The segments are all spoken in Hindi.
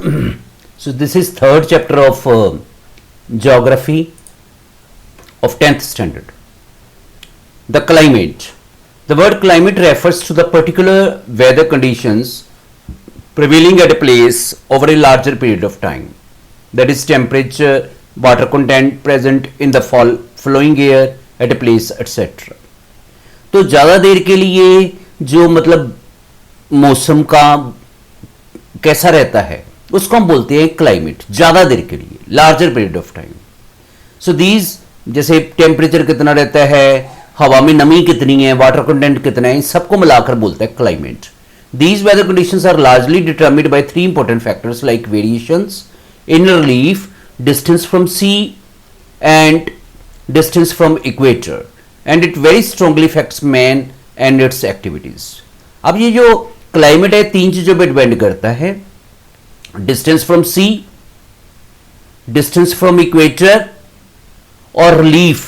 So this is third chapter of geography of 10th standard. The climate. The word climate refers to the particular weather conditions prevailing at a place over a larger period of time. That is temperature, water content present in the flowing air at a place, etc. तो ज़्यादा देर के लिए जो मतलब मौसम का कैसा रहता है उसको हम बोलते हैं क्लाइमेट, ज़्यादा देर के लिए, larger period of time. So these जैसे टेम्परेचर कितना रहता है, हवा में नमी कितनी है, वाटर कंटेंट कितना है, सबको मिलाकर बोलते हैं climate. These weather conditions are largely determined by three important factors like variations in relief, distance from sea and distance from equator, and it very strongly affects man and its activities. अब ये जो क्लाइमेट है तीन चीजों पे डिपेंड करता है, distance from sea, distance from equator और रिलीफ.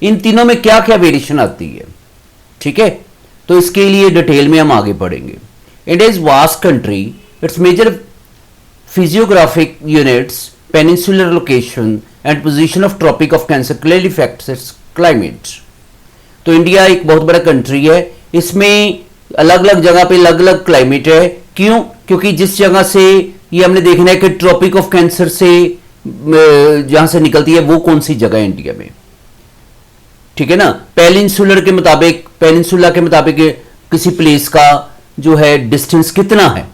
इन तीनों में क्या क्या वेरिएशन आती है, ठीक है. तो इसके लिए डिटेल में हम आगे पढ़ेंगे. India is vast country, it's major physiographic units, peninsular location and position of tropic of cancer clearly effects its climate. तो इंडिया एक बहुत बड़ा कंट्री है, इसमें अलग अलग जगह पे अलग अलग क्लाइमेट है. क्यों? क्योंकि जिस जगह से ये हमने देखना है कि ट्रॉपिक ऑफ कैंसर से जहां से निकलती है वो कौन सी जगह है इंडिया में, ठीक है ना. पेनिनसुलर के मुताबिक, पेनिनसुला के मुताबिक किसी प्लेस का जो है डिस्टेंस कितना है,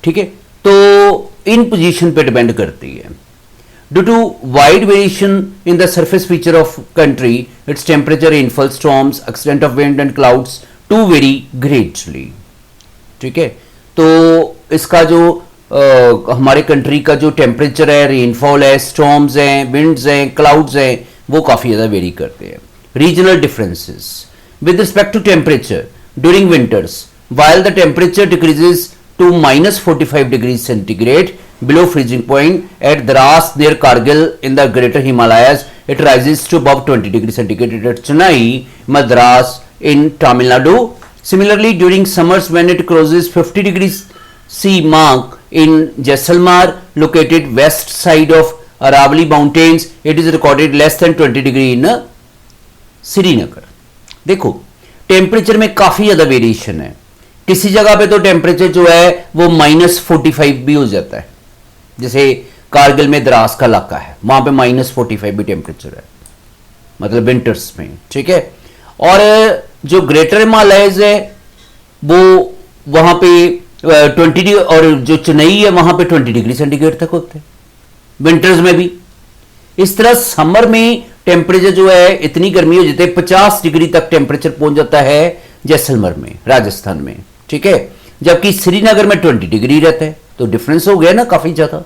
ठीक है. तो इन पोजीशन पे डिपेंड करती है. Due to wide variation in the surface feature of country, its temperature, rainfall, storms, extent of wind and clouds to vary greatly, ठीक है. तो इसका जो हमारे कंट्री का जो टेम्परेचर है, रेनफॉल है, स्टॉर्म्स हैं, विंड्स हैं, क्लाउड्स हैं, वो काफ़ी ज़्यादा वेरी करते हैं. Regional differences with respect to temperature during winters, while the temperature decreases to -45 degrees centigrade below freezing point at Dras near Kargil in the Greater Himalayas, it rises to above 20 degrees centigrade at Chennai, Madras in Tamil Nadu. Similarly, during summers when it crosses 50 degrees C mark in Jaisalmer, located west side of Aravalli Mountains, it is recorded less than 20 degree in Srinagar. देखो टेम्परेचर में काफी ज्यादा वेरिएशन है. किसी जगह पे तो टेम्परेचर जो है वो -45 भी हो जाता है. जैसे कारगिल में द्रास का इलाका है, वहां पे -45 भी टेम्परेचर है, मतलब विंटर्स में, ठीक है. और जो ग्रेटर हिमालयज है वो वहां पे 20 डिग्री, और जो चेन्नई है वहां पे 20 डिग्री सेंटीग्रेड तक होते हैं विंटर्स में भी. इस तरह समर में टेम्परेचर जो है इतनी गर्मी हो जाती है, 50 डिग्री तक टेम्परेचर पहुंच जाता है जैसलमेर में, राजस्थान में, ठीक है. जबकि श्रीनगर में 20 डिग्री रहता है. तो डिफरेंस हो गया ना काफी ज्यादा,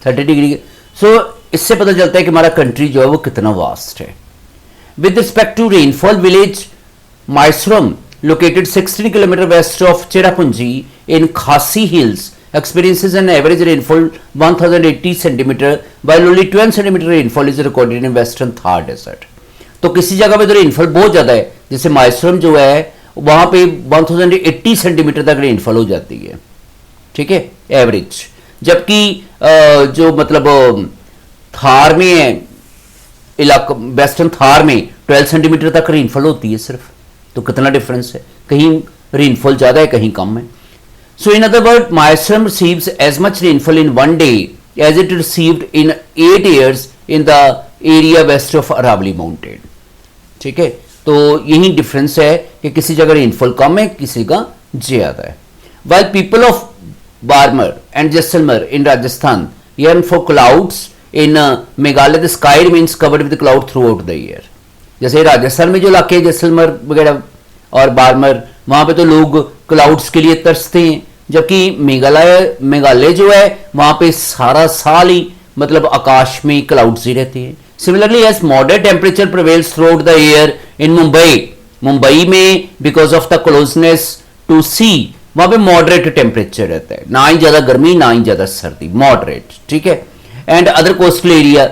30 डिग्री. सो इससे पता चलता है कि हमारा कंट्री जो है वो कितना वास्ट है. With respect to rainfall, village Mawsynram located 16 km west of Cherrapunji in Khasi Hills experiences an average rainfall 1080 cm, while only 12 cm rainfall is recorded in western Thar desert. तो किसी जगह पे तो रेनफॉल बहुत ज्यादा है, जैसे माइसोरम जो है वहां पे 1080 सेंटीमीटर तक रेनफॉल हो जाती है, ठीक है, एवरेज. जबकि जो मतलब थार में है इलाका, वेस्टर्न थार में 12 सेंटीमीटर तक रेनफॉल होती है सिर्फ. तो कितना डिफरेंस है, कहीं रेनफॉल ज्यादा है कहीं कम है. So in other word, Mawsynram receives as much rainfall in one day as it received in 8 years in the area west of Aravalli mountain, ठीक है. तो यही डिफरेंस है कि किसी जगह रेनफॉल कम है, किसी का ज्यादा है. While people of Barmer and Jaisalmer in Rajasthan yearn for clouds, in Meghalaya the sky remains covered with cloud through out the year. जैसे राजस्थान में जो इलाके जैसलमेर वगैरह और बार्मर, वहां पे तो लोग क्लाउड्स के लिए तरसते हैं. जबकि मेघालय जो है वहां पे सारा साल ही मतलब आकाश में क्लाउड्स ही रहते हैं. Similarly as moderate temperature prevails throughout the year in Mumbai में because of the closeness to sea, वहां पे मॉडरेट टेम्परेचर रहता है, ना ही ज्यादा गर्मी ना ही ज्यादा सर्दी, मॉडरेट, ठीक है. एंड अदर कोस्टल एरिया,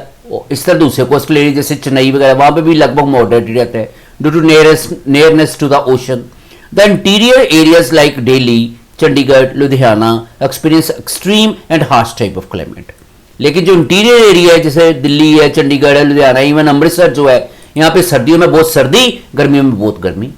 इस तरह दूसरे कोस्टल एरिया जैसे चेन्नई वगैरह, वहां पे भी लगभग मॉडरेट ही रहता है due to nearness to the ocean. The interior areas like Delhi, Chandigarh, Ludhiana experience extreme and harsh type of climate. लेकिन जो इंटीरियर एरिया है जैसे दिल्ली है, चंडीगढ़ है, लुधियाना, इवन अमृतसर जो है, यहाँ पे सर्दियों में बहुत सर्दी, गर्मियों में बहुत गर्मी।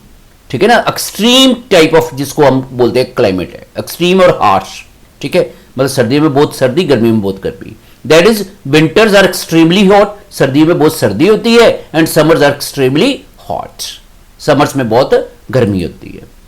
ठीक है ना, एक्सट्रीम टाइप ऑफ जिसको हम बोलते हैं क्लाइमेट है, एक्सट्रीम और हार्श। ठीक है, मतलब सर्दियों में बहुत सर्दी, गर्मियों में बहुत गर्मी। That is winters are extremely hot, सर्दियों में बहुत सर्दी होती है, and summers are extremely hot, summers में बहुत गर्मी होती है।